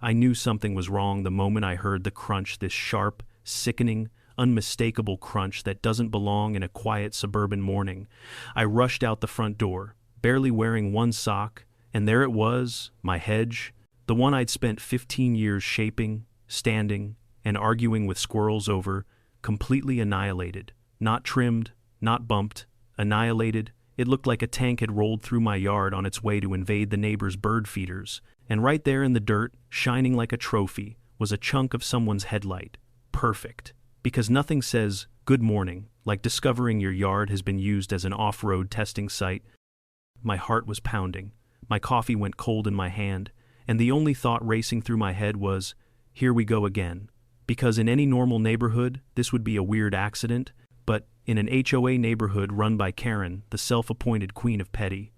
I knew something was wrong the moment I heard the crunch, this sharp, sickening, unmistakable crunch that doesn't belong in a quiet suburban morning. I rushed out the front door, barely wearing one sock, and there it was, my hedge, the one I'd spent 15 years shaping, standing, and arguing with squirrels over, completely annihilated. Not trimmed, not bumped, annihilated. It looked like a tank had rolled through my yard on its way to invade the neighbor's bird feeders, and right there in the dirt, shining like a trophy, was a chunk of someone's headlight. Perfect. Because nothing says, good morning, like discovering your yard has been used as an off-road testing site. My heart was pounding. My coffee went cold in my hand, and the only thought racing through my head was, here we go again. Because in any normal neighborhood, this would be a weird accident, but in an HOA neighborhood run by Karen, the self-appointed queen of petty.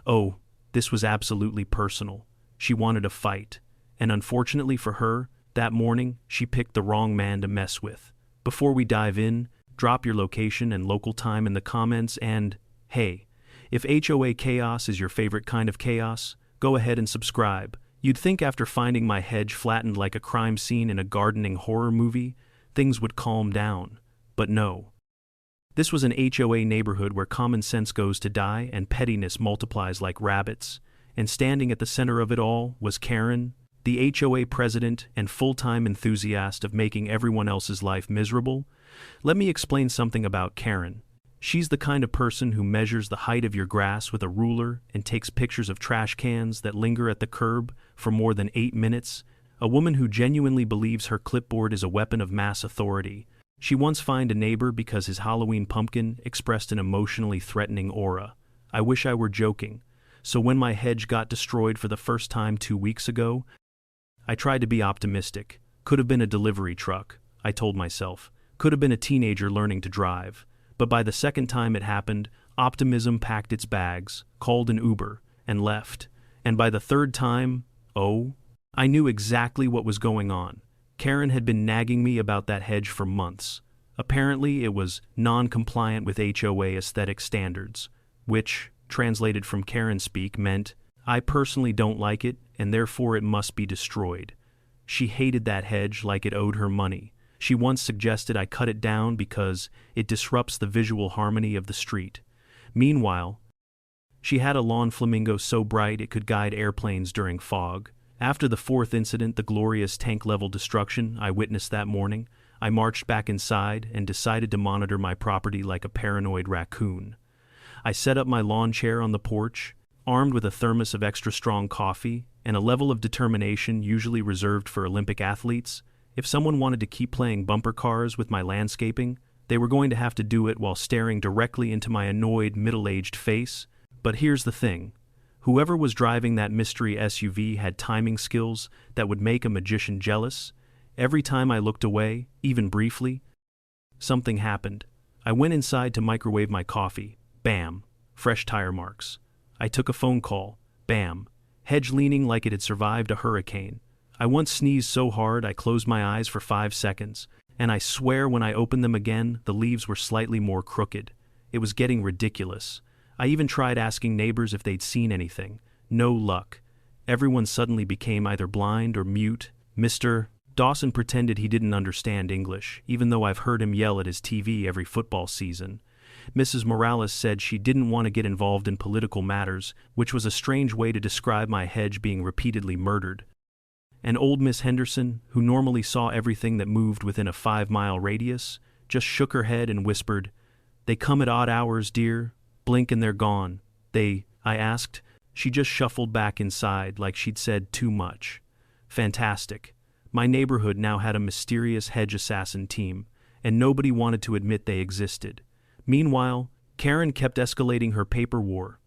Oh, this was absolutely personal. She wanted a fight, and unfortunately for her, that morning, she picked the wrong man to mess with. Before we dive in, drop your location and local time in the comments and, hey, if HOA chaos is your favorite kind of chaos, go ahead and subscribe. You'd think after finding my hedge flattened like a crime scene in a gardening horror movie, things would calm down. But no. This was an HOA neighborhood where common sense goes to die and pettiness multiplies like rabbits, and standing at the center of it all was Karen, the HOA president and full-time enthusiast of making everyone else's life miserable. Let me explain something about Karen. She's the kind of person who measures the height of your grass with a ruler and takes pictures of trash cans that linger at the curb for more than 8 minutes, a woman who genuinely believes her clipboard is a weapon of mass authority. She once fined a neighbor because his Halloween pumpkin expressed an emotionally threatening aura. I wish I were joking. So when my hedge got destroyed for the first time 2 weeks ago, I tried to be optimistic. Could have been a delivery truck, I told myself. Could have been a teenager learning to drive. But by the second time it happened, optimism packed its bags, called an Uber, and left. And by the third time, oh, I knew exactly what was going on. Karen had been nagging me about that hedge for months. Apparently, it was non-compliant with HOA aesthetic standards, which, translated from Karen speak, meant, I personally don't like it, and therefore it must be destroyed. She hated that hedge like it owed her money. She once suggested I cut it down because it disrupts the visual harmony of the street. Meanwhile, she had a lawn flamingo so bright it could guide airplanes during fog. After the fourth incident, the glorious tank-level destruction I witnessed that morning, I marched back inside and decided to monitor my property like a paranoid raccoon. I set up my lawn chair on the porch, armed with a thermos of extra-strong coffee and a level of determination usually reserved for Olympic athletes. If someone wanted to keep playing bumper cars with my landscaping, they were going to have to do it while staring directly into my annoyed, middle-aged face. But here's the thing. Whoever was driving that mystery SUV had timing skills that would make a magician jealous. Every time I looked away, even briefly, something happened. I went inside to microwave my coffee. Bam. Fresh tire marks. I took a phone call. Bam. Hedge leaning like it had survived a hurricane. I once sneezed so hard I closed my eyes for 5 seconds, and I swear when I opened them again, the leaves were slightly more crooked. It was getting ridiculous. I even tried asking neighbors if they'd seen anything. No luck. Everyone suddenly became either blind or mute. Mr. Dawson pretended he didn't understand English, even though I've heard him yell at his TV every football season. Mrs. Morales said she didn't want to get involved in political matters, which was a strange way to describe my hedge being repeatedly murdered. And old Miss Henderson, who normally saw everything that moved within a 5-mile radius, just shook her head and whispered, "They come at odd hours, dear. Blink and they're gone." I asked. She just shuffled back inside like she'd said too much. Fantastic. My neighborhood now had a mysterious hedge assassin team, and nobody wanted to admit they existed. Meanwhile, Karen kept escalating her paper war.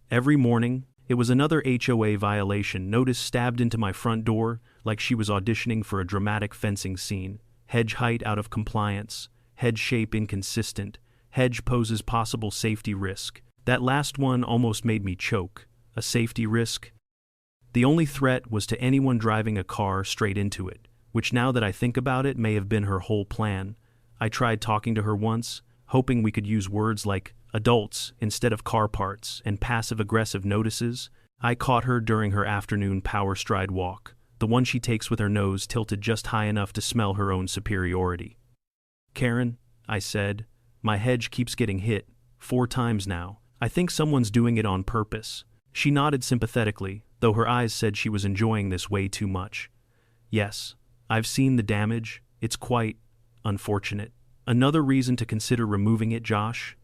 Every morning, it was another HOA violation notice stabbed into my front door like she was auditioning for a dramatic fencing scene. Hedge height out of compliance. Hedge shape inconsistent. Hedge poses possible safety risk. That last one almost made me choke. A safety risk? The only threat was to anyone driving a car straight into it, which now that I think about it may have been her whole plan. I tried talking to her once, hoping we could use words like adults instead of car parts and passive-aggressive notices. I caught her during her afternoon power stride walk. the one she takes with her nose tilted just high enough to smell her own superiority. "Karen," I said, "my hedge keeps getting hit 4 times now. I think someone's doing it on purpose." She nodded sympathetically, though her eyes said she was enjoying this way too much. "Yes, I've seen the damage. It's quite unfortunate. Another reason to consider removing it, Josh?"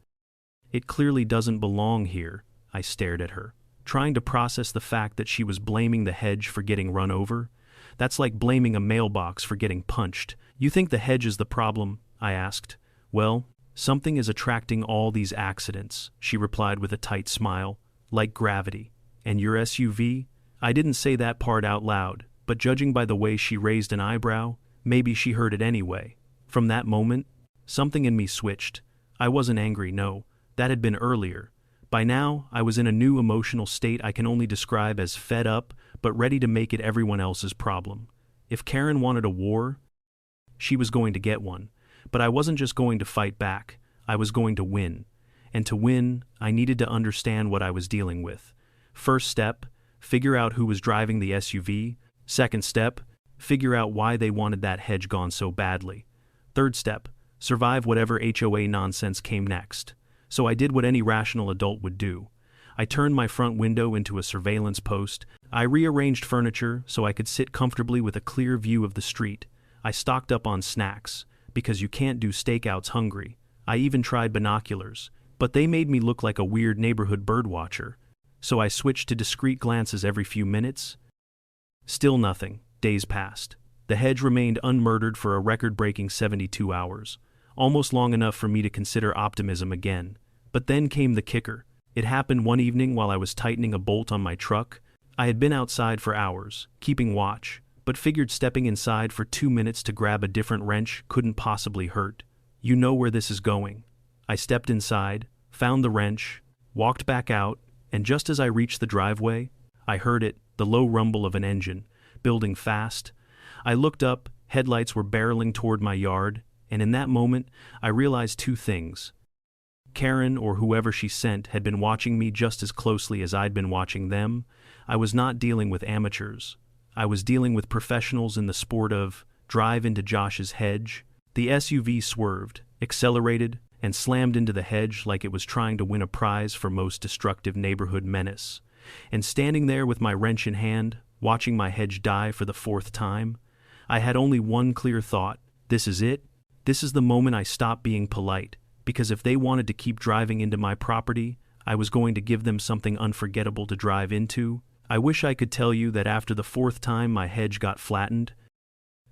"It clearly doesn't belong here." I stared at her, trying to process the fact that she was blaming the hedge for getting run over. That's like blaming a mailbox for getting punched. "You think the hedge is the problem?" I asked. "Well, something is attracting all these accidents," she replied with a tight smile, "like gravity. And your SUV?" I didn't say that part out loud, but judging by the way she raised an eyebrow, maybe she heard it anyway. From that moment, something in me switched. I wasn't angry, no, that had been earlier. By now, I was in a new emotional state I can only describe as fed up, but ready to make it everyone else's problem. If Karen wanted a war, she was going to get one. But I wasn't just going to fight back, I was going to win. And to win, I needed to understand what I was dealing with. First step, figure out who was driving the SUV. Second step, figure out why they wanted that hedge gone so badly. Third step, survive whatever HOA nonsense came next. So I did what any rational adult would do. I turned my front window into a surveillance post. I rearranged furniture so I could sit comfortably with a clear view of the street. I stocked up on snacks, because you can't do stakeouts hungry. I even tried binoculars, but they made me look like a weird neighborhood birdwatcher. So I switched to discreet glances every few minutes. Still nothing. Days passed. The hedge remained unmurdered for a record-breaking 72 hours. Almost long enough for me to consider optimism again. But then came the kicker. It happened one evening while I was tightening a bolt on my truck. I had been outside for hours, keeping watch, but figured stepping inside for 2 minutes to grab a different wrench couldn't possibly hurt. You know where this is going. I stepped inside, found the wrench, walked back out, and just as I reached the driveway, I heard it, the low rumble of an engine, building fast. I looked up, headlights were barreling toward my yard, and in that moment, I realized 2 things. Karen, or whoever she sent, had been watching me just as closely as I'd been watching them. I was not dealing with amateurs. I was dealing with professionals in the sport of drive into Josh's hedge. The SUV swerved, accelerated, and slammed into the hedge like it was trying to win a prize for most destructive neighborhood menace. And standing there with my wrench in hand, watching my hedge die for the 4th time, I had only one clear thought. This is it. This is the moment I stopped being polite, because if they wanted to keep driving into my property, I was going to give them something unforgettable to drive into. I wish I could tell you that after the 4th time my hedge got flattened,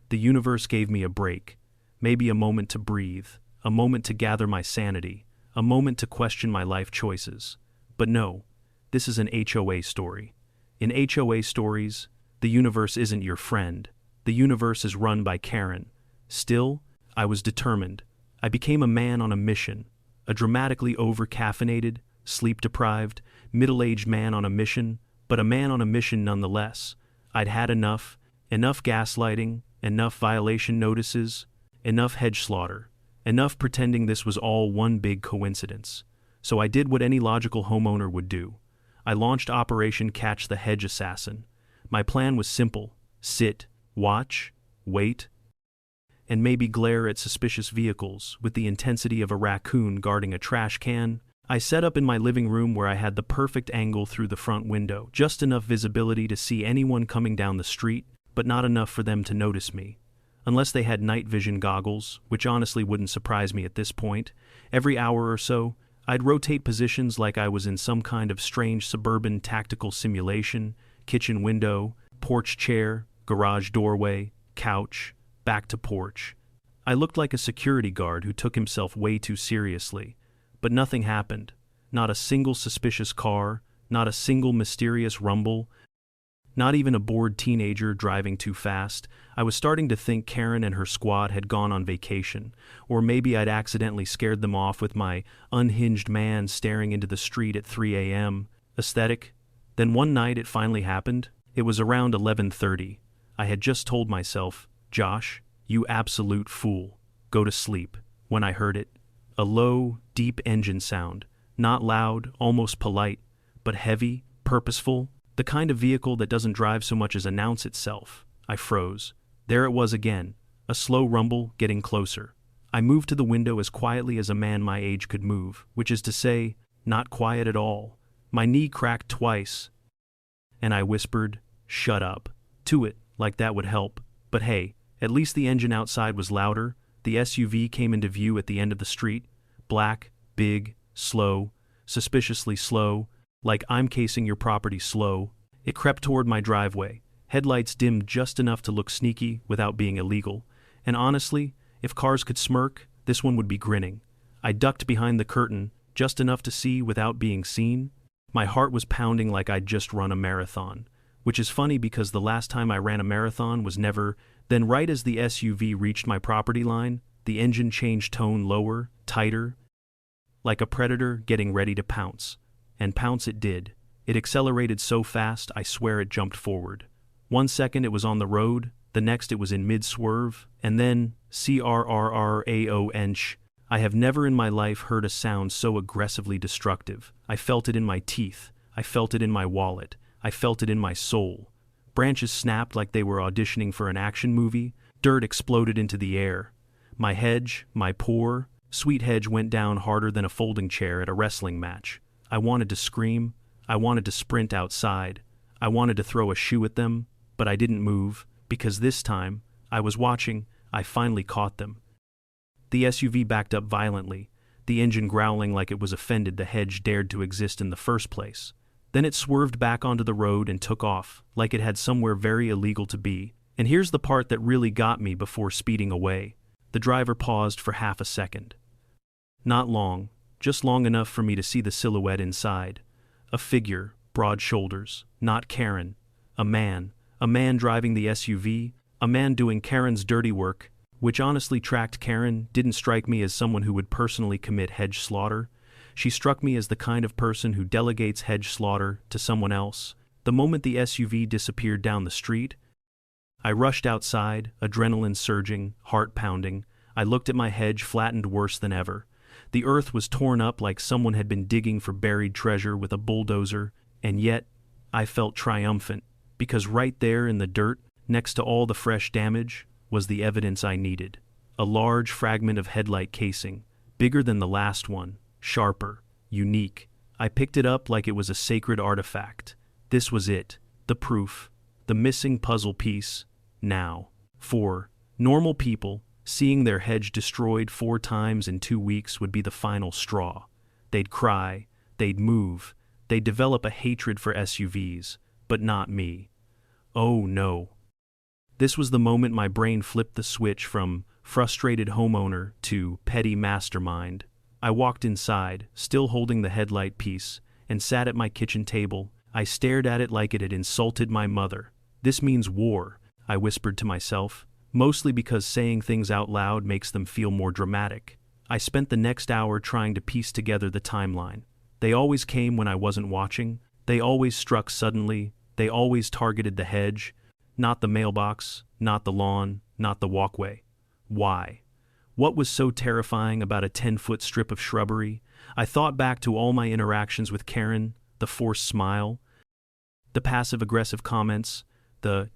the universe gave me a break, maybe a moment to breathe, a moment to gather my sanity, a moment to question my life choices. But no, this is an HOA story. In HOA stories, the universe isn't your friend. The universe is run by Karen. Still, I was determined. I became a man on a mission, a dramatically over-caffeinated, sleep-deprived, middle-aged man on a mission, but a man on a mission nonetheless. I'd had enough gaslighting, enough violation notices, enough hedge slaughter, enough pretending this was all one big coincidence. So I did what any logical homeowner would do. I launched Operation Catch the Hedge Assassin. My plan was simple: sit, watch, wait, and maybe glare at suspicious vehicles with the intensity of a raccoon guarding a trash can. I set up in my living room where I had the perfect angle through the front window, just enough visibility to see anyone coming down the street, but not enough for them to notice me. Unless they had night vision goggles, which honestly wouldn't surprise me at this point. Every hour or so, I'd rotate positions like I was in some kind of strange suburban tactical simulation: kitchen window, porch chair, garage doorway, couch, back to porch. I looked like a security guard who took himself way too seriously. But nothing happened. Not a single suspicious car, not a single mysterious rumble, not even a bored teenager driving too fast. I was starting to think Karen and her squad had gone on vacation, or maybe I'd accidentally scared them off with my unhinged man staring into the street at 3 a.m. aesthetic. Then one night it finally happened. It was around 11:30. I had just told myself, "Josh, you absolute fool. Go to sleep," when I heard it. A low, deep engine sound, not loud, almost polite, but heavy, purposeful, the kind of vehicle that doesn't drive so much as announce itself. I froze. There it was again, a slow rumble getting closer. I moved to the window as quietly as a man my age could move, which is to say, not quiet at all. My knee cracked twice, and I whispered, "Shut up," to it, like that would help. But hey, at least the engine outside was louder. The SUV came into view at the end of the street. Black, big, slow, suspiciously slow, like I'm casing your property slow. It crept toward my driveway, headlights dimmed just enough to look sneaky without being illegal. And honestly, if cars could smirk, this one would be grinning. I ducked behind the curtain, just enough to see without being seen. My heart was pounding like I'd just run a marathon, which is funny because the last time I ran a marathon was never. Then right as the SUV reached my property line, the engine changed tone lower, tighter, like a predator getting ready to pounce. And pounce it did. It accelerated so fast, I swear it jumped forward. 1 second it was on the road, the next it was in mid-swerve, and then, crrraonch. I have never in my life heard a sound so aggressively destructive. I felt it in my teeth. I felt it in my wallet. I felt it in my soul. Branches snapped like they were auditioning for an action movie. Dirt exploded into the air. My hedge, my poor, sweet hedge went down harder than a folding chair at a wrestling match. I wanted to scream. I wanted to sprint outside. I wanted to throw a shoe at them, but I didn't move, because this time, I was watching, I finally caught them. The SUV backed up violently, the engine growling like it was offended the hedge dared to exist in the first place. Then it swerved back onto the road and took off, like it had somewhere very illegal to be. And here's the part that really got me before speeding away. The driver paused for half a second. Not long, just long enough for me to see the silhouette inside. A figure, broad shoulders, not Karen. A man driving the SUV, a man doing Karen's dirty work, which honestly tracked Karen didn't strike me as someone who would personally commit hedge slaughter. She struck me as the kind of person who delegates hedge slaughter to someone else. The moment the SUV disappeared down the street, I rushed outside, adrenaline surging, heart pounding. I looked at my hedge, flattened worse than ever. The earth was torn up like someone had been digging for buried treasure with a bulldozer, and yet I felt triumphant, because right there in the dirt, next to all the fresh damage, was the evidence I needed. A large fragment of headlight casing, bigger than the last one, sharper, unique. I picked it up like it was a sacred artifact. This was it, the proof, the missing puzzle piece. Now, for normal people, seeing their hedge destroyed 4 times in 2 weeks would be the final straw. They'd cry, they'd move, they'd develop a hatred for SUVs, but not me. Oh no. This was the moment my brain flipped the switch from frustrated homeowner to petty mastermind. I walked inside, still holding the headlight piece, and sat at my kitchen table. I stared at it like it had insulted my mother. This means war, I whispered to myself, mostly because saying things out loud makes them feel more dramatic. I spent the next hour trying to piece together the timeline. They always came when I wasn't watching. They always struck suddenly. They always targeted the hedge. Not the mailbox, not the lawn, not the walkway. Why? What was so terrifying about a 10-foot strip of shrubbery? I thought back to all my interactions with Karen, the forced smile, the passive-aggressive comments, the,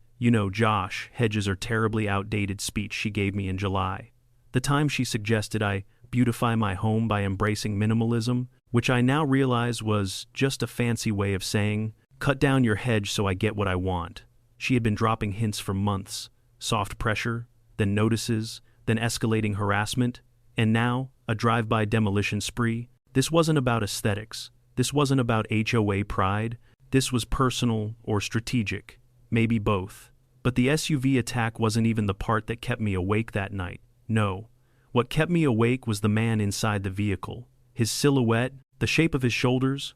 Josh, hedges are terribly outdated speech she gave me in July. The time she suggested I beautify my home by embracing minimalism, which I now realize was just a fancy way of saying, cut down your hedge so I get what I want. She had been dropping hints for months, soft pressure, then notices, then escalating harassment, and now, a drive-by demolition spree. This wasn't about aesthetics. This wasn't about HOA pride. This was personal or strategic, maybe both. But the SUV attack wasn't even the part that kept me awake that night. No. What kept me awake was the man inside the vehicle. His silhouette, the shape of his shoulders,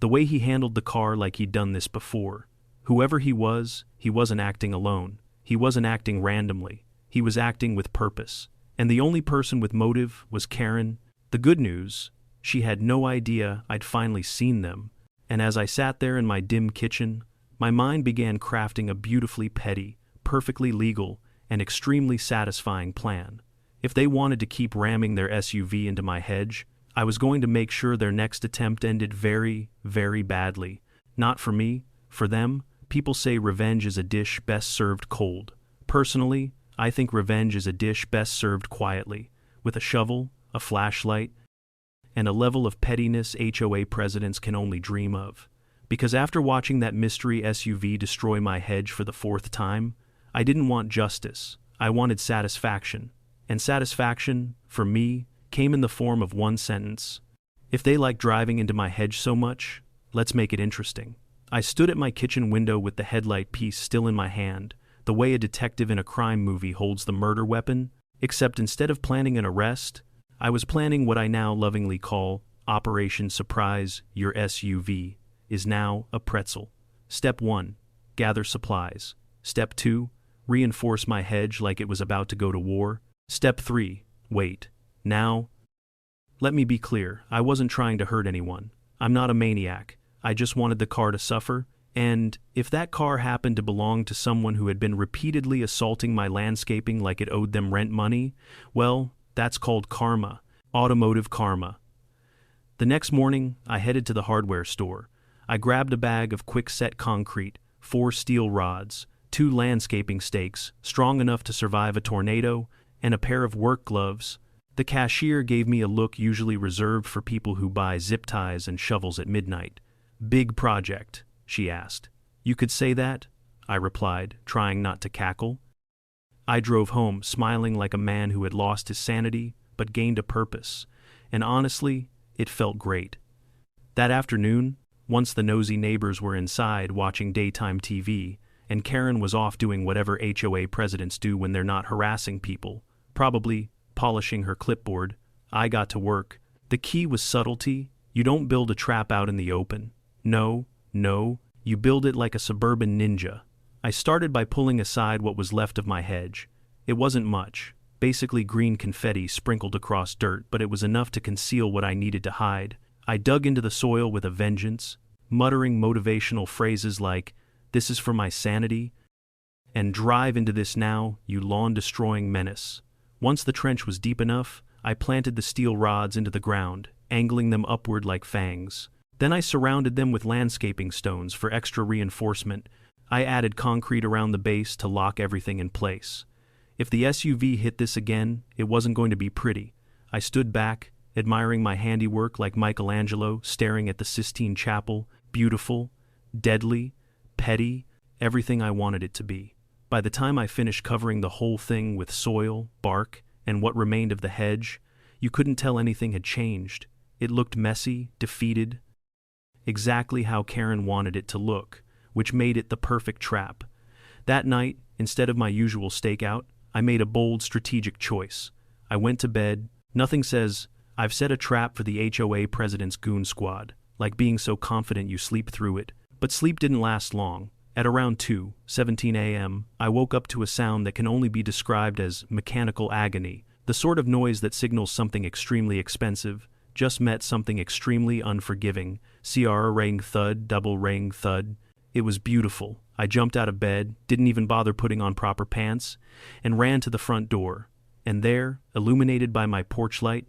the way he handled the car like he'd done this before. Whoever he wasn't acting alone. He wasn't acting randomly. He was acting with purpose. And the only person with motive was Karen. The good news, she had no idea I'd finally seen them. And as I sat there in my dim kitchen, my mind began crafting a beautifully petty, perfectly legal, and extremely satisfying plan. If they wanted to keep ramming their SUV into my hedge, I was going to make sure their next attempt ended very, very badly. Not for me, for them, People say revenge is a dish best served cold. Personally, I think revenge is a dish best served quietly, with a shovel, a flashlight, and a level of pettiness HOA presidents can only dream of. Because after watching that mystery SUV destroy my hedge for the 4th time, I didn't want justice, I wanted satisfaction. And satisfaction, for me, came in the form of one sentence. If they like driving into my hedge so much, let's make it interesting. I stood at my kitchen window with the headlight piece still in my hand, the way a detective in a crime movie holds the murder weapon, except instead of planning an arrest, I was planning what I now lovingly call Operation Surprise. Your SUV is now a pretzel. Step 1, gather supplies. Step 2, reinforce my hedge like it was about to go to war. Step 3, wait. Now, let me be clear, I wasn't trying to hurt anyone. I'm not a maniac. I just wanted the car to suffer, and if that car happened to belong to someone who had been repeatedly assaulting my landscaping like it owed them rent money, well, that's called karma. Automotive karma. The next morning, I headed to the hardware store. I grabbed a bag of quick-set concrete, 4 steel rods, 2 landscaping stakes, strong enough to survive a tornado, and a pair of work gloves. The cashier gave me a look usually reserved for people who buy zip ties and shovels at midnight. "Big project," she asked. "You could say that?" I replied, trying not to cackle. I drove home, smiling like a man who had lost his sanity, but gained a purpose, and honestly, it felt great. That afternoon, once the nosy neighbors were inside watching daytime TV, and Karen was off doing whatever HOA presidents do when they're not harassing people, probably polishing her clipboard, I got to work. The key was subtlety. You don't build a trap out in the open. No, you build it like a suburban ninja. I started by pulling aside what was left of my hedge. It wasn't much, basically green confetti sprinkled across dirt, but it was enough to conceal what I needed to hide. I dug into the soil with a vengeance, muttering motivational phrases like, "This is for my sanity," and "Drive into this now, you lawn-destroying menace." Once the trench was deep enough, I planted the steel rods into the ground, angling them upward like fangs. Then I surrounded them with landscaping stones for extra reinforcement. I added concrete around the base to lock everything in place. If the SUV hit this again, it wasn't going to be pretty. I stood back, admiring my handiwork like Michelangelo, staring at the Sistine Chapel, beautiful, deadly, petty, everything I wanted it to be. By the time I finished covering the whole thing with soil, bark, and what remained of the hedge, you couldn't tell anything had changed. It looked messy, defeated, exactly how Karen wanted it to look, which made it the perfect trap. That night, instead of my usual stakeout, I made a bold strategic choice. I went to bed. Nothing says, "I've set a trap for the HOA president's goon squad," like being so confident you sleep through it. But sleep didn't last long. At around 2:17 a.m., I woke up to a sound that can only be described as mechanical agony, the sort of noise that signals something extremely expensive just met something extremely unforgiving. Ring thud, double ring thud. It was beautiful. I jumped out of bed, didn't even bother putting on proper pants, and ran to the front door. And there, illuminated by my porch light,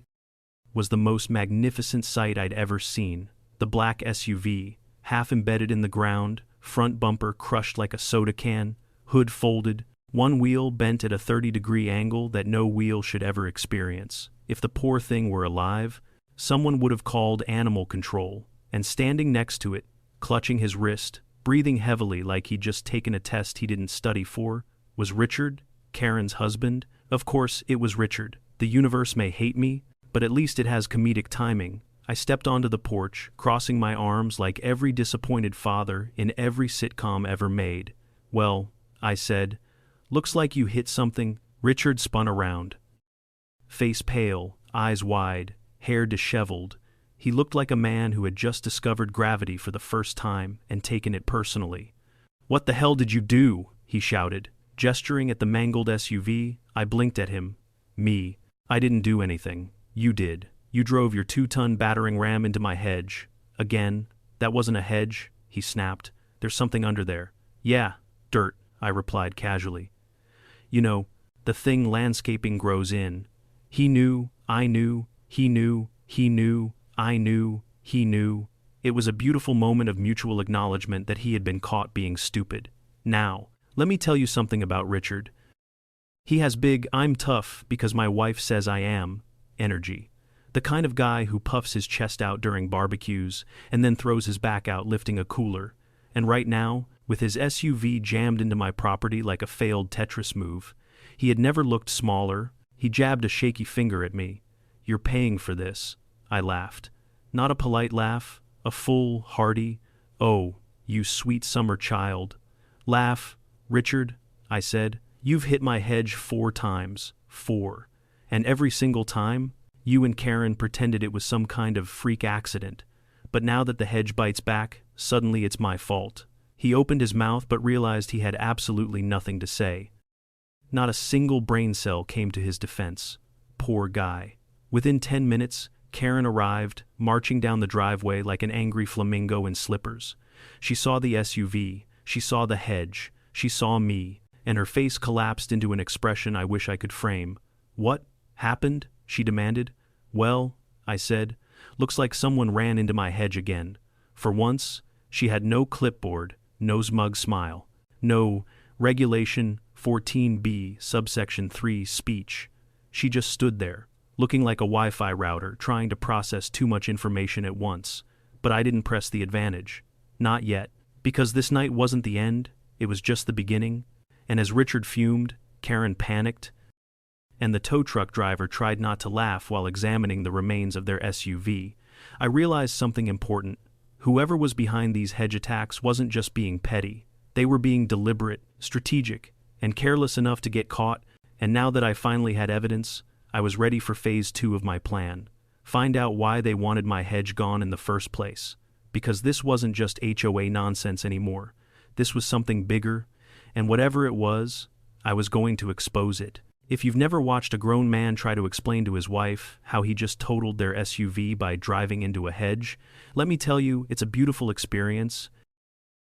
was the most magnificent sight I'd ever seen. The black SUV, half embedded in the ground, front bumper crushed like a soda can, hood folded, one wheel bent at a 30-degree angle that no wheel should ever experience. If the poor thing were alive, someone would have called animal control. And standing next to it, clutching his wrist, breathing heavily like he'd just taken a test he didn't study for, was Richard, Karen's husband. Of course, it was Richard. The universe may hate me, but at least it has comedic timing. I stepped onto the porch, crossing my arms like every disappointed father in every sitcom ever made. "Well," I said, "looks like you hit something." Richard spun around. Face pale, eyes wide, hair disheveled. He looked like a man who had just discovered gravity for the first time and taken it personally. "What the hell did you do?" he shouted. Gesturing at the mangled SUV, I blinked at him. "Me. I didn't do anything. You did. You drove your 2-ton battering ram into my hedge." "Again? That wasn't a hedge," he snapped. "There's something under there." "Yeah, dirt," I replied casually. "You know, the thing landscaping grows in." He knew, I knew, he knew, I knew, he knew. It was a beautiful moment of mutual acknowledgement that he had been caught being stupid. Now, let me tell you something about Richard. He has big "I'm tough because my wife says I am" energy. The kind of guy who puffs his chest out during barbecues and then throws his back out lifting a cooler. And right now, with his SUV jammed into my property like a failed Tetris move, he had never looked smaller. He jabbed a shaky finger at me. "You're paying for this," I laughed. Not a polite laugh, a full, hearty, "Oh, you sweet summer child" laugh. "Richard," I said, "you've hit my hedge 4 times. 4. And every single time, you and Karen pretended it was some kind of freak accident. But now that the hedge bites back, suddenly it's my fault." He opened his mouth but realized he had absolutely nothing to say. Not a single brain cell came to his defense. Poor guy. Within 10 minutes, Karen arrived, marching down the driveway like an angry flamingo in slippers. She saw the SUV, she saw the hedge, she saw me, and her face collapsed into an expression I wish I could frame. "What happened?" she demanded. "Well," I said, "looks like someone ran into my hedge again." For once, she had no clipboard, no smug smile, no Regulation 14B subsection 3 speech. She just stood there, looking like a Wi-Fi router trying to process too much information at once. But I didn't press the advantage. Not yet. Because this night wasn't the end, it was just the beginning. And as Richard fumed, Karen panicked, and the tow truck driver tried not to laugh while examining the remains of their SUV, I realized something important. Whoever was behind these hedge attacks wasn't just being petty. They were being deliberate, strategic, and careless enough to get caught, and now that I finally had evidence, I was ready for phase 2 of my plan. Find out why they wanted my hedge gone in the first place. Because this wasn't just HOA nonsense anymore. This was something bigger, and whatever it was, I was going to expose it. If you've never watched a grown man try to explain to his wife how he just totaled their SUV by driving into a hedge, let me tell you, it's a beautiful experience.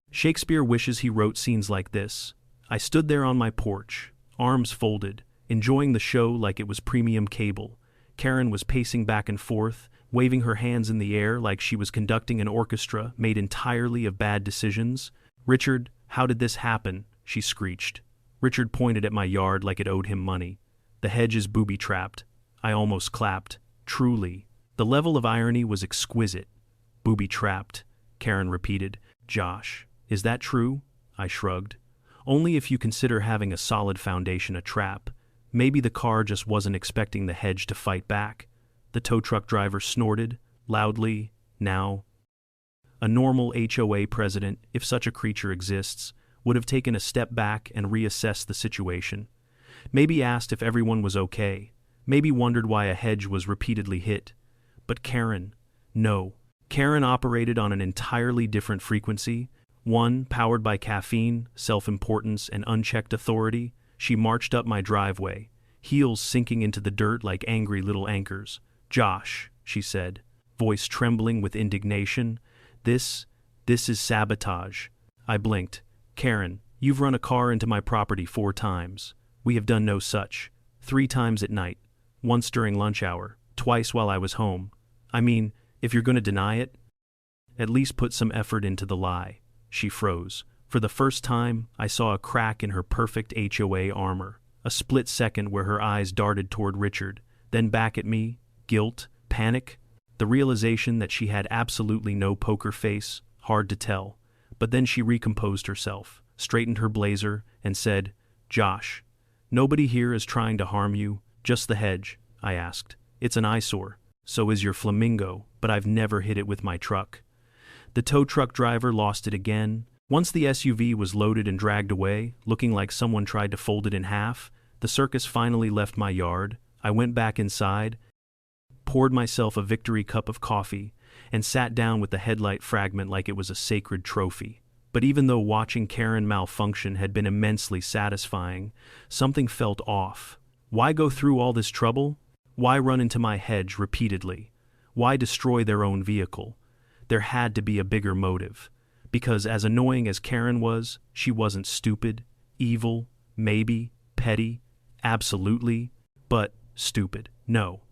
Shakespeare wishes he wrote scenes like this. I stood there on my porch, arms folded, enjoying the show like it was premium cable. Karen was pacing back and forth, waving her hands in the air like she was conducting an orchestra made entirely of bad decisions. "Richard, how did this happen?" she screeched. Richard pointed at my yard like it owed him money. "The hedge is booby-trapped." I almost clapped. Truly. The level of irony was exquisite. "Booby-trapped," Karen repeated. "Josh, is that true?" I shrugged. "Only if you consider having a solid foundation a trap. Maybe the car just wasn't expecting the hedge to fight back." The tow truck driver snorted, loudly. Now, a normal HOA president, if such a creature exists, would have taken a step back and reassessed the situation. Maybe asked if everyone was okay. Maybe wondered why a hedge was repeatedly hit. But Karen, no. Karen operated on an entirely different frequency. One, powered by caffeine, self-importance, and unchecked authority. She marched up my driveway, heels sinking into the dirt like angry little anchors. "Josh," she said, voice trembling with indignation, This is sabotage." I blinked. "Karen, you've run a car into my property 4 times. We have done no such. 3 times at night. Once during lunch hour. Twice while I was home. I mean, if you're going to deny it, at least put some effort into the lie." She froze. For the first time, I saw a crack in her perfect HOA armor. A split second where her eyes darted toward Richard, then back at me. Guilt, panic, the realization that she had absolutely no poker face, hard to tell. But then she recomposed herself, straightened her blazer, and said, "Josh, nobody here is trying to harm you, just the hedge," I asked. "It's an eyesore. So is your flamingo, but I've never hit it with my truck." The tow truck driver lost it again. Once the SUV was loaded and dragged away, looking like someone tried to fold it in half, the circus finally left my yard. I went back inside, poured myself a victory cup of coffee, and sat down with the headlight fragment like it was a sacred trophy. But even though watching Karen malfunction had been immensely satisfying, something felt off. Why go through all this trouble? Why run into my hedge repeatedly? Why destroy their own vehicle? There had to be a bigger motive. Because as annoying as Karen was, she wasn't stupid, evil, maybe, petty, absolutely, but stupid. No.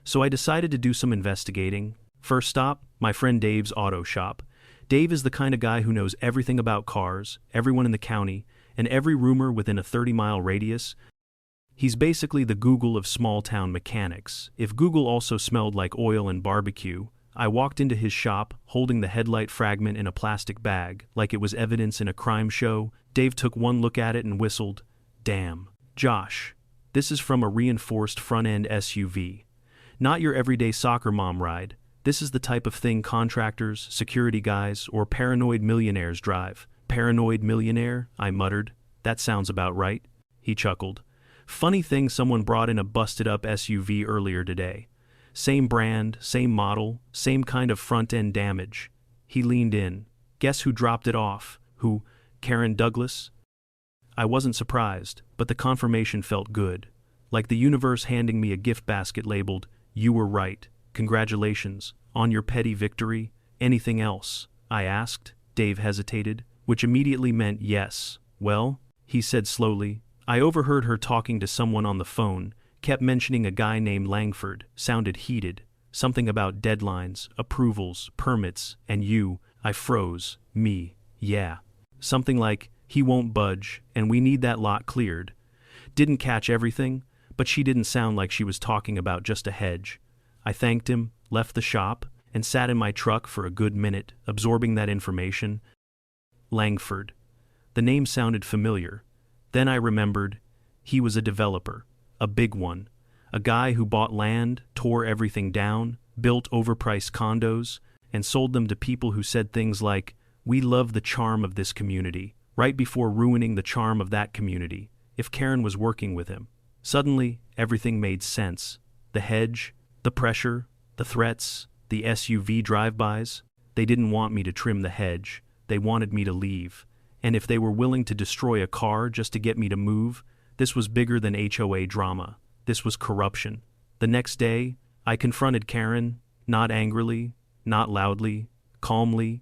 So I decided to do some investigating. First stop, My friend Dave's auto shop. Dave is the kind of guy who knows everything about cars, everyone in the county, and every rumor within a 30-mile radius. He's basically the Google of small-town mechanics. If Google also smelled like oil and barbecue, I walked into his shop, holding the headlight fragment in a plastic bag, like it was evidence in a crime show. Dave took one look at it and whistled. Damn. Josh, this is from a reinforced front-end SUV. Not your everyday soccer mom ride. This is the type of thing contractors, security guys, or paranoid millionaires drive. Paranoid millionaire? I muttered. That sounds about right. He chuckled. Funny thing, someone brought in a busted-up SUV earlier today. Same brand, same model, same kind of front-end damage. He leaned in. Guess who dropped it off? Who? Karen Douglas? I wasn't surprised, but the confirmation felt good. Like the universe handing me a gift basket labeled, "You were right. Congratulations. On your petty victory. Anything else?" I asked. Dave hesitated, which immediately meant yes. Well, he said slowly, I overheard her talking to someone on the phone, kept mentioning a guy named Langford, sounded heated, something about deadlines, approvals, permits, and you. I froze. Me. Yeah. Something like, he won't budge, and we need that lot cleared. Didn't catch everything, but she didn't sound like she was talking about just a hedge. I thanked him, left the shop, and sat in my truck for a good minute, absorbing that information. Langford. The name sounded familiar. Then I remembered, he was a developer, a big one, a guy who bought land, tore everything down, built overpriced condos, and sold them to people who said things like, "We love the charm of this community," right before ruining the charm of that community, if Karen was working with him. Suddenly, everything made sense. The hedge, the pressure, the threats, the SUV drive-bys. They didn't want me to trim the hedge. They wanted me to leave. And if they were willing to destroy a car just to get me to move, this was bigger than HOA drama. This was corruption. The next day, I confronted Karen, not angrily, not loudly, calmly.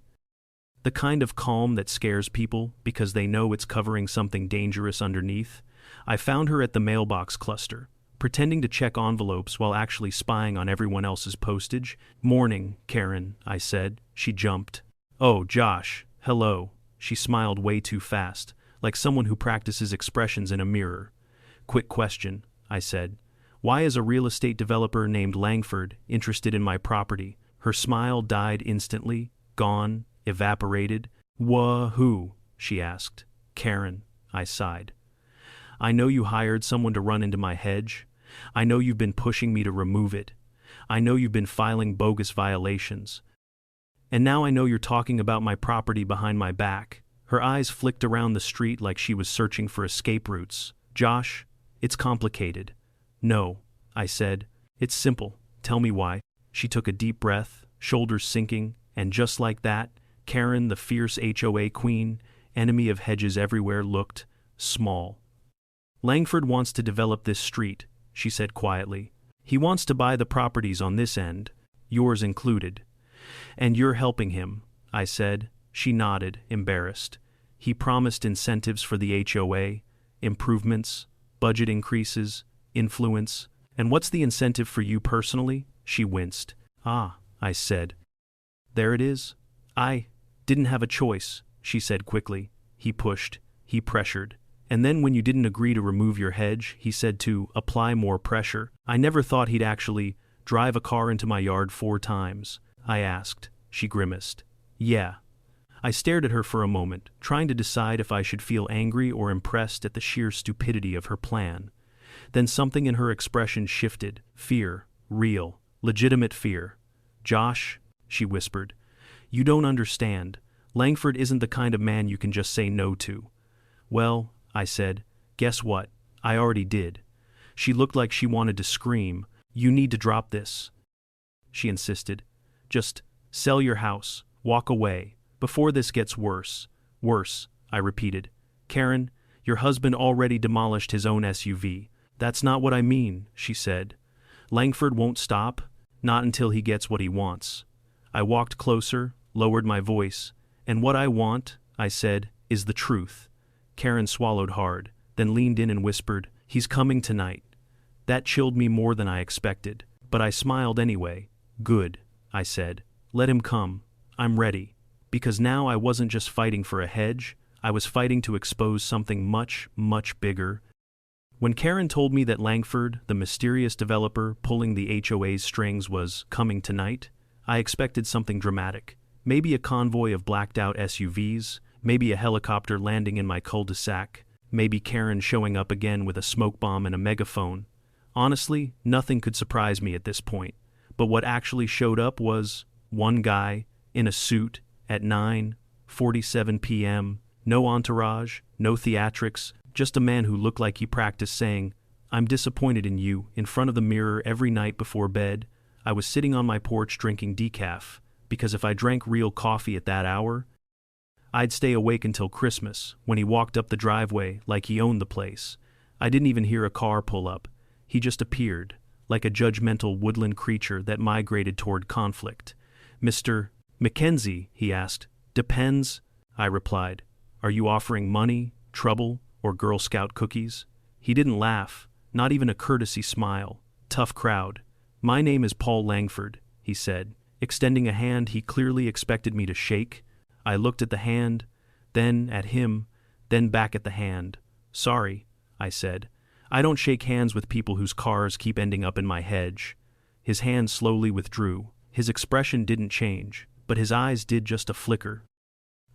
The kind of calm that scares people because they know it's covering something dangerous underneath. I found her at the mailbox cluster, pretending to check envelopes while actually spying on everyone else's postage. "Morning, Karen," I said. She jumped. "Oh, Josh, hello." She smiled way too fast, like someone who practices expressions in a mirror. "Quick question," I said. "Why is a real estate developer named Langford interested in my property?" Her smile died instantly, gone, evaporated. "Who?" she asked. "Karen," I sighed. "I know you hired someone to run into my hedge. I know you've been pushing me to remove it. I know you've been filing bogus violations. And now I know you're talking about my property behind my back." Her eyes flicked around the street like she was searching for escape routes. "Josh, it's complicated." "No," I said. "It's simple. Tell me why." She took a deep breath, shoulders sinking, and just like that, Karen, the fierce HOA queen, enemy of hedges everywhere, looked small. "Langford wants to develop this street," she said quietly. "He wants to buy the properties on this end, yours included. And you're helping him," I said. She nodded, embarrassed. "He promised incentives for the HOA, improvements, budget increases, influence. And what's the incentive for you personally?" She winced. "Ah," I said. "There it is." "I didn't have a choice," she said quickly. "He pushed, he pressured. And then when you didn't agree to remove your hedge, he said to apply more pressure. I never thought he'd actually drive a car into my yard 4 times. I asked. She grimaced. "Yeah." I stared at her for a moment, trying to decide if I should feel angry or impressed at the sheer stupidity of her plan. Then something in her expression shifted. Fear. Real. Legitimate fear. "Josh," she whispered, "you don't understand. Langford isn't the kind of man you can just say no to." "Well," I said, "guess what? I already did." She looked like she wanted to scream. "You need to drop this," she insisted. "Just sell your house, walk away, before this gets worse." "Worse," I repeated. "Karen, your husband already demolished his own SUV." "That's not what I mean," she said. "Langford won't stop, not until he gets what he wants." I walked closer, lowered my voice. "And what I want," I said, "is the truth." Karen swallowed hard, then leaned in and whispered, "He's coming tonight." That chilled me more than I expected, but I smiled anyway. "Good," I said. Let him come. I'm ready. Because now I wasn't just fighting for a hedge, I was fighting to expose something much, much bigger. When Karen told me that Langford, the mysterious developer pulling the HOA's strings, was coming tonight, I expected something dramatic. Maybe a convoy of blacked-out SUVs, maybe a helicopter landing in my cul-de-sac, maybe Karen showing up again with a smoke bomb and a megaphone. Honestly, nothing could surprise me at this point. But what actually showed up was one guy in a suit at 9:47 p.m., no entourage, no theatrics, just a man who looked like he practiced saying, "I'm disappointed in you," in front of the mirror every night before bed. I was sitting on my porch drinking decaf, because if I drank real coffee at that hour, I'd stay awake until Christmas, when he walked up the driveway like he owned the place. I didn't even hear a car pull up. He just appeared, like a judgmental woodland creature that migrated toward conflict. "Mr. Mackenzie," he asked. "Depends," I replied. "Are you offering money, trouble, or Girl Scout cookies?" He didn't laugh, not even a courtesy smile. Tough crowd. "My name is Paul Langford," he said, extending a hand he clearly expected me to shake. I looked at the hand, then at him, then back at the hand. "Sorry," I said. "I don't shake hands with people whose cars keep ending up in my hedge." His hand slowly withdrew. His expression didn't change, but his eyes did just a flicker,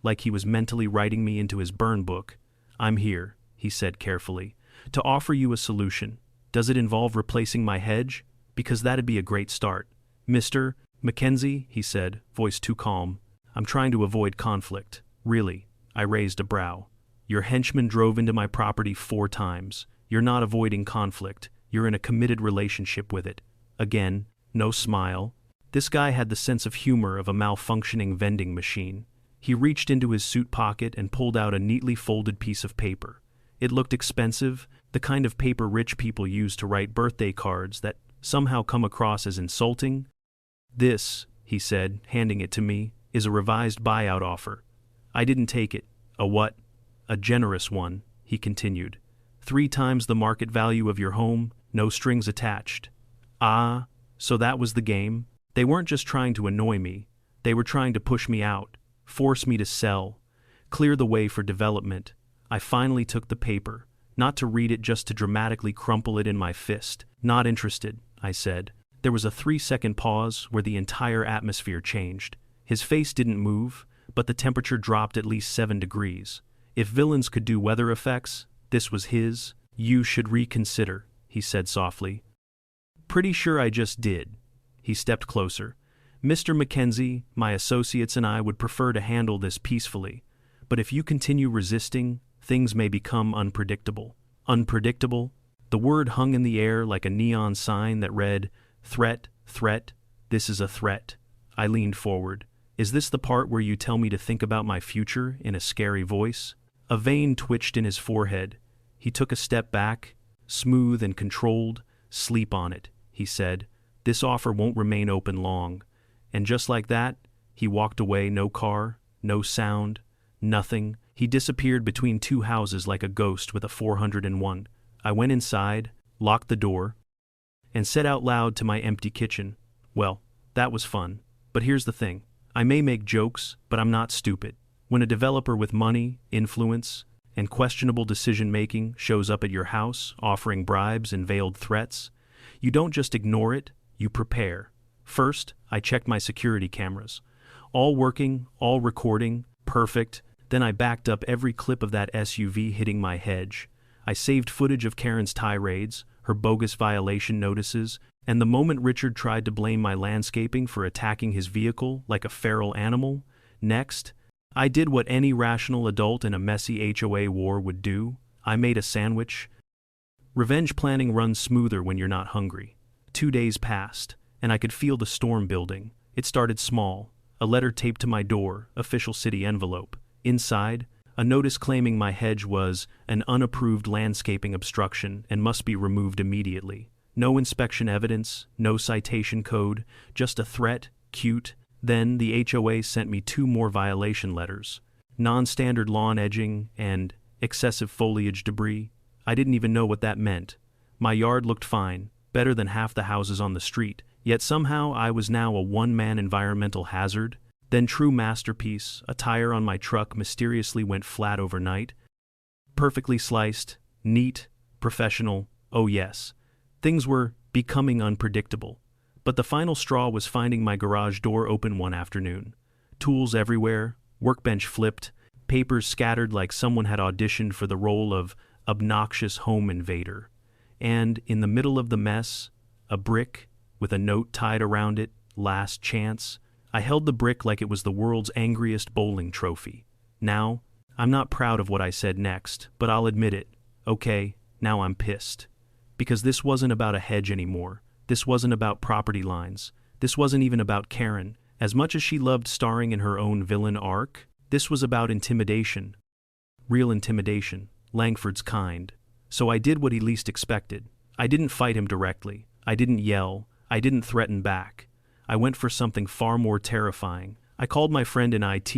like he was mentally writing me into his burn book. "I'm here," he said carefully, "to offer you a solution. Does it involve replacing my hedge? Because that'd be a great start." "Mr. Mackenzie," he said, voice too calm, "I'm trying to avoid conflict. Really." I raised a brow. "Your henchman drove into my property 4 times. You're not avoiding conflict. You're in a committed relationship with it." Again, no smile. This guy had the sense of humor of a malfunctioning vending machine. He reached into his suit pocket and pulled out a neatly folded piece of paper. It looked expensive, the kind of paper rich people use to write birthday cards that somehow come across as insulting. "This," he said, handing it to me, "is a revised buyout offer." I didn't take it. "A what?" "A generous one," he continued. 3 times the market value of your home, no strings attached." Ah, so that was the game? They weren't just trying to annoy me. They were trying to push me out, force me to sell, clear the way for development. I finally took the paper, not to read it, just to dramatically crumple it in my fist. "Not interested," I said. There was a 3-second pause where the entire atmosphere changed. His face didn't move, but the temperature dropped at least 7 degrees. If villains could do weather effects, this was his. "You should reconsider," he said softly. "Pretty sure I just did." He stepped closer. "Mr. Mackenzie, my associates and I would prefer to handle this peacefully, but if you continue resisting, things may become unpredictable." Unpredictable? The word hung in the air like a neon sign that read, "Threat, threat, this is a threat." I leaned forward. "Is this the part where you tell me to think about my future?" in a scary voice. A vein twitched in his forehead. He took a step back, smooth and controlled. "Sleep on it," he said. "This offer won't remain open long." And just like that, he walked away. No car, no sound, nothing. He disappeared between 2 houses like a ghost with a 401. I went inside, locked the door, and said out loud to my empty kitchen, "Well, that was fun. But here's the thing. I may make jokes, but I'm not stupid. When a developer with money, influence, and questionable decision-making shows up at your house, offering bribes and veiled threats, you don't just ignore it, you prepare. First, I checked my security cameras. All working, all recording, perfect. Then I backed up every clip of that SUV hitting my hedge. I saved footage of Karen's tirades, her bogus violation notices, and the moment Richard tried to blame my landscaping for attacking his vehicle like a feral animal. Next, I did what any rational adult in a messy HOA war would do. I made a sandwich. Revenge planning runs smoother when you're not hungry. 2 days passed, and I could feel the storm building. It started small. A letter taped to my door, official city envelope. Inside, a notice claiming my hedge was an unapproved landscaping obstruction and must be removed immediately. No inspection evidence, no citation code, just a threat, cute. Then the HOA sent me 2 more violation letters. Non-standard lawn edging and excessive foliage debris. I didn't even know what that meant. My yard looked fine, better than half the houses on the street, Yet somehow I was now a one-man environmental hazard. Then true masterpiece, a tire on my truck mysteriously went flat overnight. Perfectly sliced, neat, professional, oh yes. Things were becoming unpredictable. But the final straw was finding my garage door open one afternoon. Tools everywhere, workbench flipped, papers scattered like someone had auditioned for the role of obnoxious home invader. And, in the middle of the mess, a brick, with a note tied around it, last chance. I held the brick like it was the world's angriest bowling trophy. Now, I'm not proud of what I said next, but I'll admit it. Okay, now I'm pissed. Because this wasn't about a hedge anymore. This wasn't about property lines. This wasn't even about Karen. As much as she loved starring in her own villain arc, this was about intimidation. Real intimidation. Langford's kind. So I did what he least expected. I didn't fight him directly. I didn't yell. I didn't threaten back. I went for something far more terrifying. I called my friend in IT.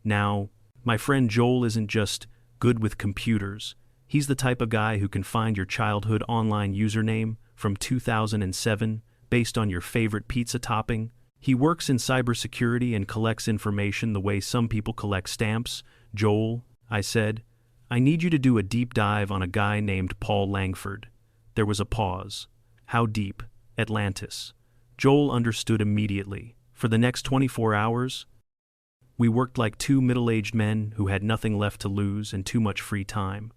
Now, my friend Joel isn't just good with computers. He's the type of guy who can find your childhood online username from 2007 based on your favorite pizza topping. He works in cybersecurity and collects information the way some people collect stamps. Joel, I said, I need you to do a deep dive on a guy named Paul Langford. There was a pause. How deep? Atlantis. Joel understood immediately. For the next 24 hours, we worked like two middle-aged men who had nothing left to lose and too much free time.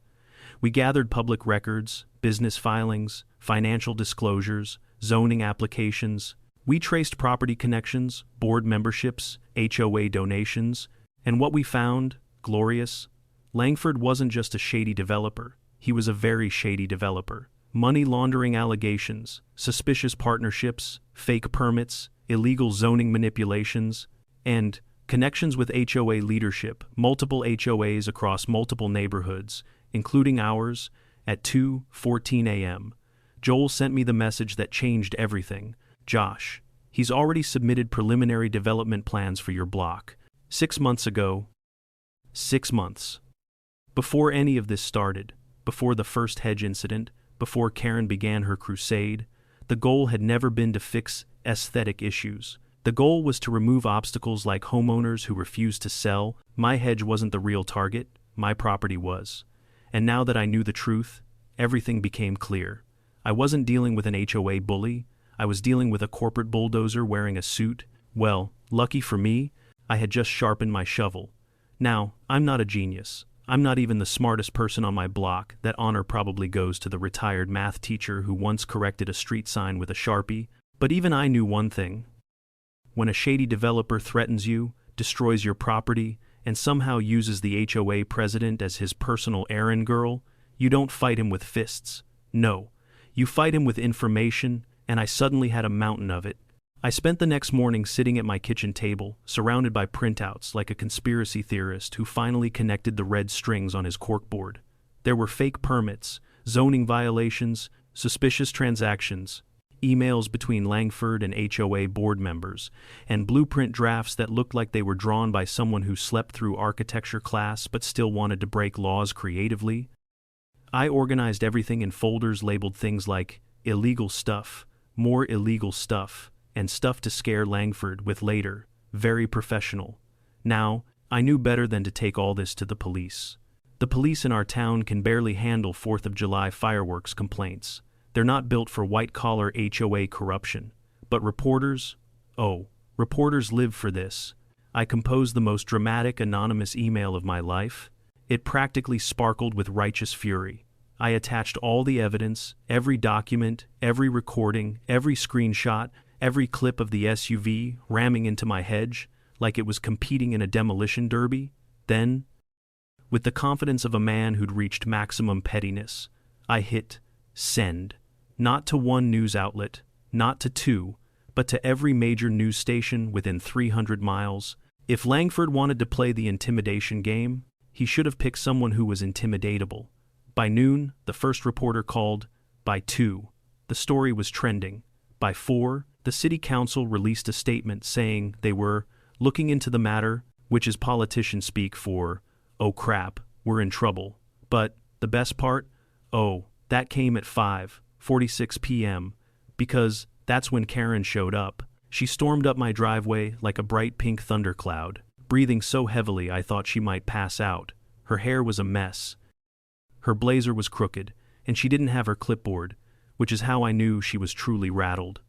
We gathered public records, business filings, financial disclosures, zoning applications. We traced property connections, board memberships, HOA donations, and what we found, glorious, Langford wasn't just a shady developer. He was a very shady developer. Money laundering allegations, suspicious partnerships, fake permits, illegal zoning manipulations, and connections with HOA leadership, multiple HOAs across multiple neighborhoods, including ours, at 2:14 a.m. Joel sent me the message that changed everything. Josh, he's already submitted preliminary development plans for your block. 6 months ago. 6 months. Before any of this started, before the first Hedge incident, before Karen began her crusade, the goal had never been to fix aesthetic issues. The goal was to remove obstacles like homeowners who refused to sell. My hedge wasn't the real target, my property was. And now that I knew the truth, everything became clear. I wasn't dealing with an HOA bully, I was dealing with a corporate bulldozer wearing a suit. Well, lucky for me, I had just sharpened my shovel. Now, I'm not a genius. I'm not even the smartest person on my block. That honor probably goes to the retired math teacher who once corrected a street sign with a Sharpie. But even I knew one thing. When a shady developer threatens you, destroys your property, and somehow uses the HOA president as his personal errand girl, you don't fight him with fists. No, you fight him with information, and I suddenly had a mountain of it. I spent the next morning sitting at my kitchen table, surrounded by printouts like a conspiracy theorist who finally connected the red strings on his corkboard. There were fake permits, zoning violations, suspicious transactions, emails between Langford and HOA board members, and blueprint drafts that looked like they were drawn by someone who slept through architecture class but still wanted to break laws creatively. I organized everything in folders labeled things like illegal stuff, more illegal stuff, and stuff to scare Langford with later, very professional. Now, I knew better than to take all this to the police. The police in our town can barely handle 4th of July fireworks complaints. They're not built for white-collar HOA corruption. But reporters? Oh, reporters live for this. I composed the most dramatic anonymous email of my life. It practically sparkled with righteous fury. I attached all the evidence, every document, every recording, every screenshot, every clip of the SUV ramming into my hedge, like it was competing in a demolition derby. Then, with the confidence of a man who'd reached maximum pettiness, I hit send. Not to one news outlet, not to two, but to every major news station within 300 miles. If Langford wanted to play the intimidation game, he should have picked someone who was intimidatable. By noon, the first reporter called. By 2, the story was trending. By 4, the city council released a statement saying they were looking into the matter, which is politician speak for, oh crap, we're in trouble. But the best part? Oh, that came at 5:46 p.m. because That's when Karen showed up. She stormed up my driveway like a bright pink thundercloud, breathing so heavily I thought she might pass out. Her hair was a mess. Her blazer was crooked, and she didn't have her clipboard, which is how I knew she was truly rattled.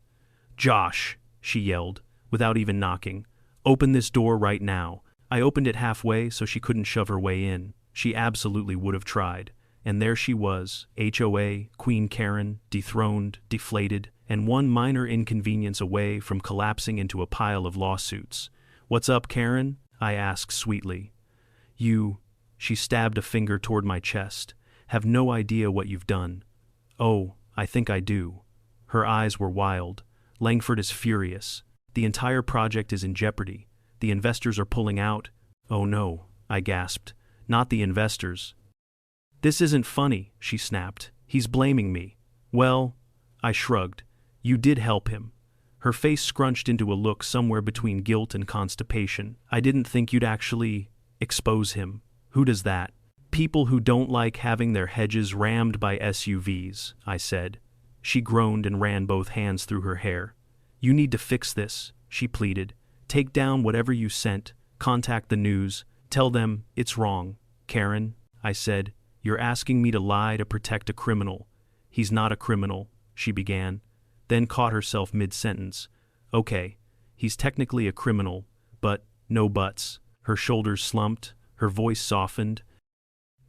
"Josh," she yelled, without even knocking, "open this door right now." I opened it halfway so she couldn't shove her way in. She absolutely would have tried. And there she was, HOA, Queen Karen, dethroned, deflated, and one minor inconvenience away from collapsing into a pile of lawsuits. "What's up, Karen?" I asked sweetly. She stabbed a finger toward my chest, "have no idea what you've done." "Oh, I think I do." Her eyes were wild. "Langford is furious. The entire project is in jeopardy. The investors are pulling out." "Oh no," I gasped. "Not the investors." "This isn't funny," she snapped. "He's blaming me." "Well," I shrugged, "you did help him." Her face scrunched into a look somewhere between guilt and constipation. "I didn't think you'd actually expose him." "Who does that?" "People who don't like having their hedges rammed by SUVs, I said. She groaned and ran both hands through her hair. "You need to fix this," she pleaded. "Take down whatever you sent, contact the news, tell them it's wrong." "Karen," I said, "you're asking me to lie to protect a criminal." "He's not a criminal," she began, then caught herself mid-sentence. "Okay, he's technically a criminal, but no buts." Her shoulders slumped, her voice softened.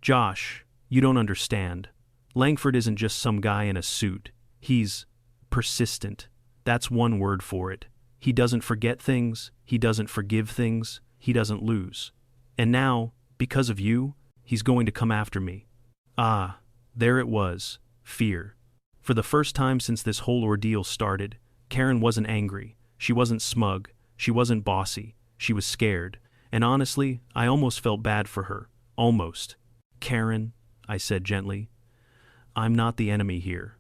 "Josh, you don't understand. Langford isn't just some guy in a suit. He's persistent. That's one word for it. He doesn't forget things, he doesn't forgive things, he doesn't lose. And now, because of you, he's going to come after me." Ah, there it was, fear. For the first time since this whole ordeal started, Karen wasn't angry, she wasn't smug, she wasn't bossy, she was scared. And honestly, I almost felt bad for her. Almost. "Karen," I said gently, "I'm not the enemy here.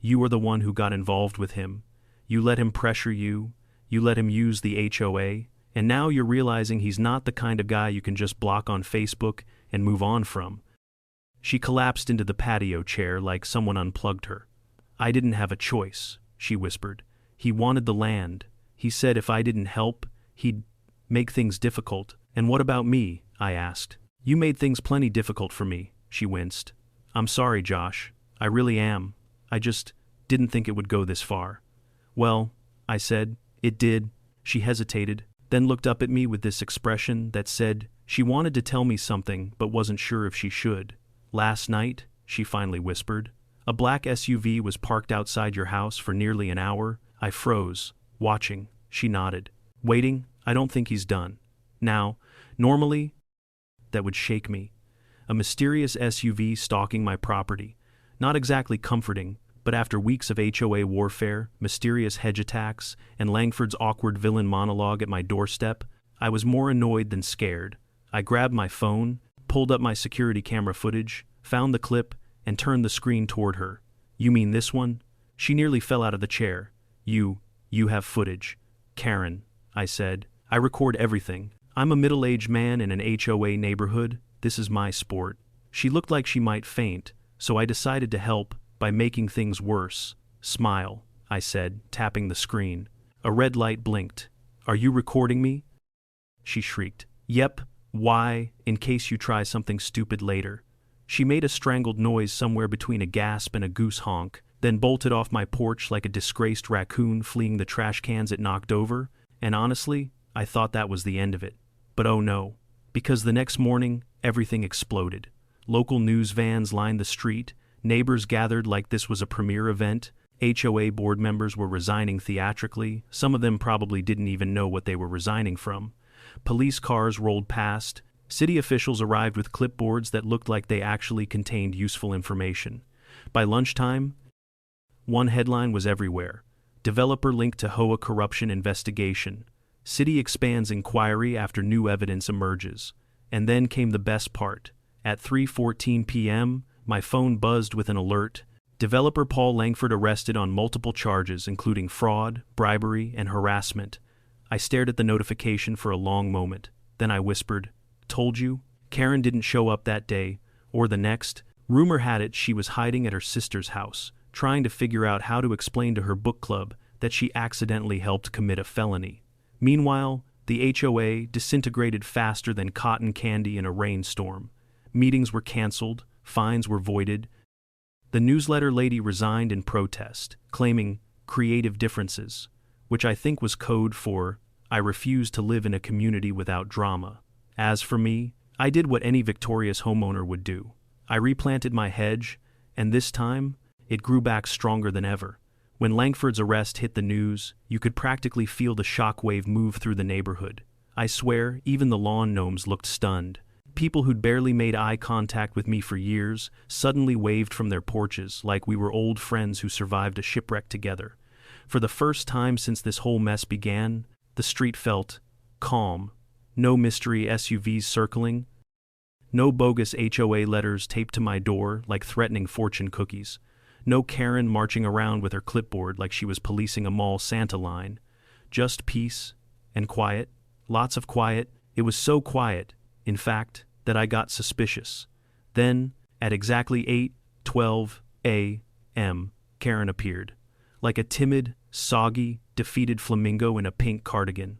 You are the one who got involved with him. You let him pressure you, you let him use the HOA, and now you're realizing he's not the kind of guy you can just block on Facebook and move on from." She collapsed into the patio chair like someone unplugged her. "I didn't have a choice," she whispered. "He wanted the land. He said if I didn't help, he'd make things difficult." "And what about me?" I asked. "You made things plenty difficult for me," she winced. "I'm sorry, Josh. I really am. I just didn't think it would go this far." "Well," I said, "it did." She hesitated, then looked up at me with this expression that said she wanted to tell me something but wasn't sure if she should. "Last night," she finally whispered, "a black SUV was parked outside your house for nearly an hour." I froze, watching. She nodded. "Waiting? I don't think he's done." Now, normally, that would shake me. A mysterious SUV stalking my property. Not exactly comforting, but after weeks of HOA warfare, mysterious hedge attacks, and Langford's awkward villain monologue at my doorstep, I was more annoyed than scared. I grabbed my phone, pulled up my security camera footage, found the clip, and turned the screen toward her. "You mean this one?" She nearly fell out of the chair. You have footage." "Karen," I said, "I record everything. I'm a middle-aged man in an HOA neighborhood. This is my sport." She looked like she might faint, so I decided to help by making things worse. "Smile," I said, tapping the screen. A red light blinked. "Are you recording me?" She shrieked. "Yep. Why? In case you try something stupid later." She made a strangled noise somewhere between a gasp and a goose honk, then bolted off my porch like a disgraced raccoon fleeing the trash cans it knocked over, and honestly, I thought that was the end of it. But oh no, because the next morning, everything exploded. Local news vans lined the street, neighbors gathered like this was a premier event, HOA board members were resigning theatrically, some of them probably didn't even know what they were resigning from. Police cars rolled past, city officials arrived with clipboards that looked like they actually contained useful information. By lunchtime, one headline was everywhere. Developer linked to HOA corruption investigation. City expands inquiry after new evidence emerges. And then came the best part. At 3:14 p.m., my phone buzzed with an alert. Developer Paul Langford arrested on multiple charges including fraud, bribery, and harassment. I stared at the notification for a long moment. Then I whispered, "Told you?" Karen didn't show up that day, or the next. Rumor had it she was hiding at her sister's house, trying to figure out how to explain to her book club that she accidentally helped commit a felony. Meanwhile, the HOA disintegrated faster than cotton candy in a rainstorm. Meetings were canceled, fines were voided. The newsletter lady resigned in protest, claiming creative differences, which I think was code for I refuse to live in a community without drama. As for me, I did what any victorious homeowner would do. I replanted my hedge, and this time, it grew back stronger than ever. When Langford's arrest hit the news, you could practically feel the shockwave move through the neighborhood. I swear, even the lawn gnomes looked stunned. People who'd barely made eye contact with me for years suddenly waved from their porches like we were old friends who survived a shipwreck together. For the first time since this whole mess began, the street felt calm. No mystery SUVs circling. No bogus HOA letters taped to my door like threatening fortune cookies. No Karen marching around with her clipboard like she was policing a mall Santa line. Just peace and quiet. Lots of quiet. It was so quiet, in fact, that I got suspicious. Then, at exactly 8:12 a.m., Karen appeared. Like a timid, soggy, defeated flamingo in a pink cardigan.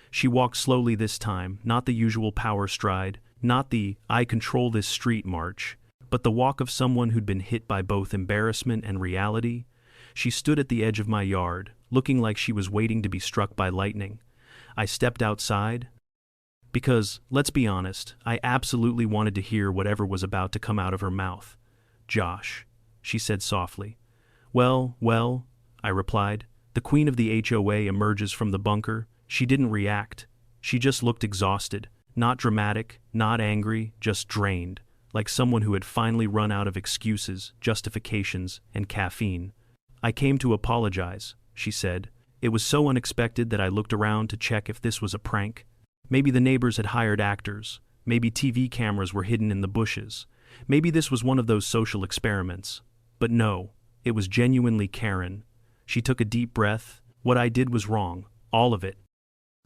She walked slowly this time, not the usual power stride, not the I control this street march, but the walk of someone who'd been hit by both embarrassment and reality. She stood at the edge of my yard, looking like she was waiting to be struck by lightning. I stepped outside, because, let's be honest, I absolutely wanted to hear whatever was about to come out of her mouth. "Josh," she said softly. Well, I replied. The queen of the HOA emerges from the bunker. She didn't react. She just looked exhausted. Not dramatic, not angry, just drained. Like someone who had finally run out of excuses, justifications, and caffeine. "I came to apologize," she said. It was so unexpected that I looked around to check if this was a prank. Maybe the neighbors had hired actors. Maybe TV cameras were hidden in the bushes. Maybe this was one of those social experiments. But no, it was genuinely Karen. She took a deep breath. What I did was wrong. All of it.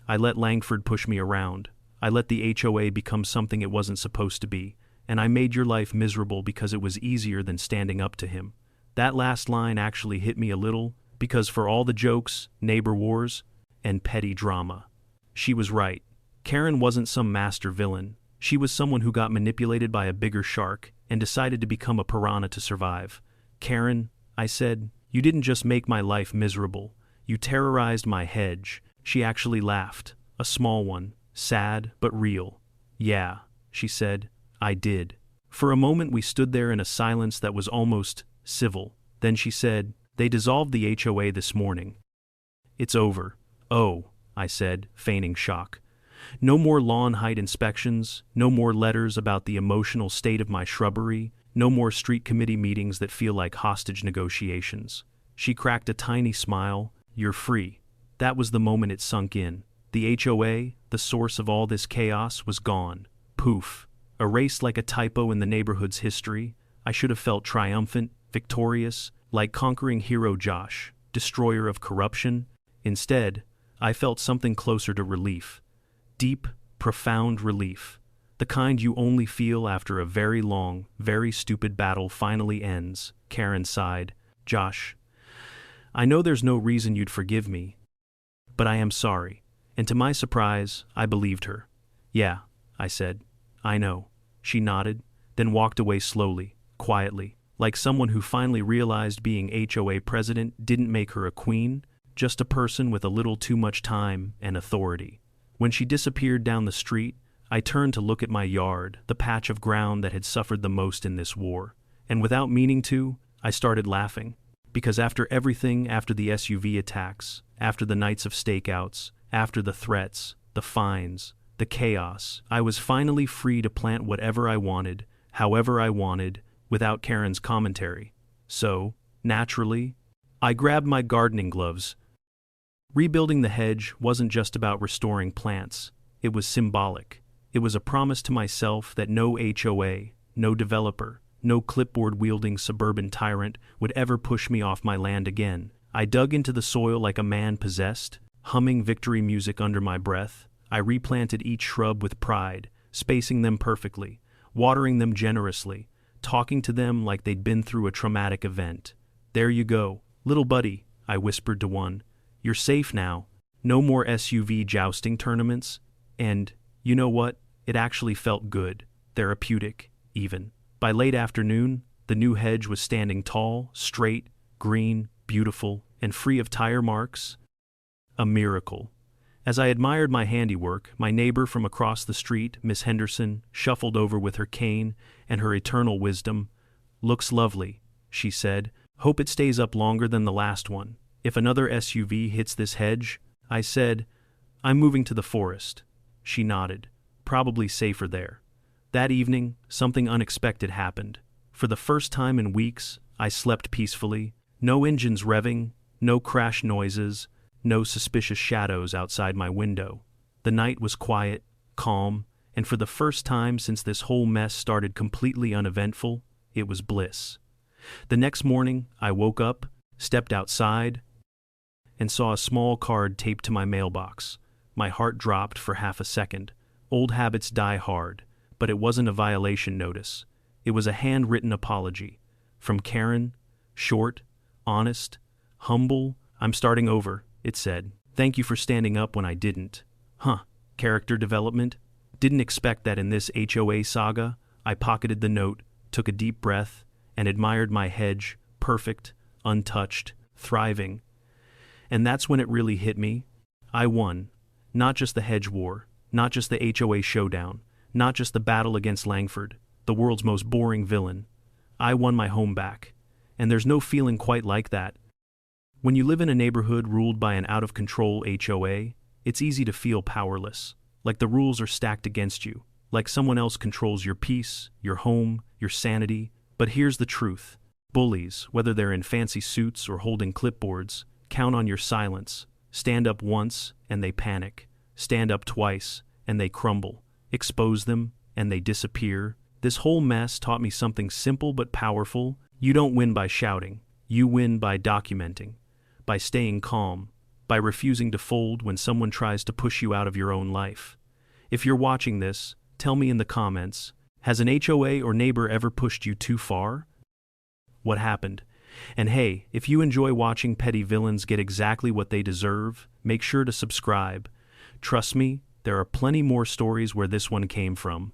I let Langford push me around. I let the HOA become something it wasn't supposed to be. And I made your life miserable because it was easier than standing up to him. That last line actually hit me a little, because for all the jokes, neighbor wars, and petty drama, she was right. Karen wasn't some master villain. She was someone who got manipulated by a bigger shark and decided to become a piranha to survive. "Karen," I said, "you didn't just make my life miserable. You terrorized my hedge." She actually laughed, a small one, sad but real. "Yeah," she said, "I did." For a moment we stood there in a silence that was almost civil. Then she said, "They dissolved the HOA this morning. It's over." "Oh," I said, feigning shock. No more lawn height inspections, no more letters about the emotional state of my shrubbery, no more street committee meetings that feel like hostage negotiations. She cracked a tiny smile. "You're free." That was the moment it sunk in. The HOA, the source of all this chaos, was gone. Poof. Erased like a typo in the neighborhood's history. I should have felt triumphant, victorious, like conquering hero Josh, destroyer of corruption. Instead, I felt something closer to relief. Deep, profound relief. The kind you only feel after a very long, very stupid battle finally ends. Karen sighed. "Josh, I know there's no reason you'd forgive me, but I am sorry." And to my surprise, I believed her. "Yeah," I said. "I know." She nodded, then walked away slowly, quietly, like someone who finally realized being HOA president didn't make her a queen, just a person with a little too much time and authority. When she disappeared down the street, I turned to look at my yard, the patch of ground that had suffered the most in this war. And without meaning to, I started laughing. Because after everything, after the SUV attacks, after the nights of stakeouts, after the threats, the fines, the chaos, I was finally free to plant whatever I wanted, however I wanted, without Karen's commentary. So, naturally, I grabbed my gardening gloves. Rebuilding the hedge wasn't just about restoring plants. It was symbolic. It was a promise to myself that no HOA, no developer, no clipboard-wielding suburban tyrant would ever push me off my land again. I dug into the soil like a man possessed, humming victory music under my breath. I replanted each shrub with pride, spacing them perfectly, watering them generously, talking to them like they'd been through a traumatic event. "There you go, little buddy," I whispered to one. You're safe now. No more SUV jousting tournaments. And, you know what? It actually felt good. Therapeutic, even. By late afternoon, the new hedge was standing tall, straight, green, beautiful, and free of tire marks. A miracle. As I admired my handiwork, my neighbor from across the street, Miss Henderson, shuffled over with her cane and her eternal wisdom. "Looks lovely," she said. "Hope it stays up longer than the last one. If another SUV hits this hedge," I said, "I'm moving to the forest." She nodded. "Probably safer there." That evening, something unexpected happened. For the first time in weeks, I slept peacefully. No engines revving, no crash noises, no suspicious shadows outside my window. The night was quiet, calm, and for the first time since this whole mess started completely uneventful, it was bliss. The next morning, I woke up, stepped outside, and saw a small card taped to my mailbox. My heart dropped for half a second. Old habits die hard, but it wasn't a violation notice. It was a handwritten apology. From Karen, short, honest, humble. "I'm starting over," it said. "Thank you for standing up when I didn't." Character development? Didn't expect that in this HOA saga. I pocketed the note, took a deep breath, and admired my hedge, perfect, untouched, thriving. And that's when it really hit me. I won. Not just the hedge war, not just the HOA showdown, not just the battle against Langford, the world's most boring villain. I won my home back. And there's no feeling quite like that. When you live in a neighborhood ruled by an out-of-control HOA, it's easy to feel powerless, like the rules are stacked against you, like someone else controls your peace, your home, your sanity. But here's the truth. Bullies, whether they're in fancy suits or holding clipboards, count on your silence. Stand up once, and they panic. Stand up twice, and they crumble. Expose them, and they disappear. This whole mess taught me something simple but powerful. You don't win by shouting. You win by documenting, by staying calm, by refusing to fold when someone tries to push you out of your own life. If you're watching this, tell me in the comments, has an HOA or neighbor ever pushed you too far? What happened? And hey, if you enjoy watching petty villains get exactly what they deserve, make sure to subscribe. Trust me, there are plenty more stories where this one came from.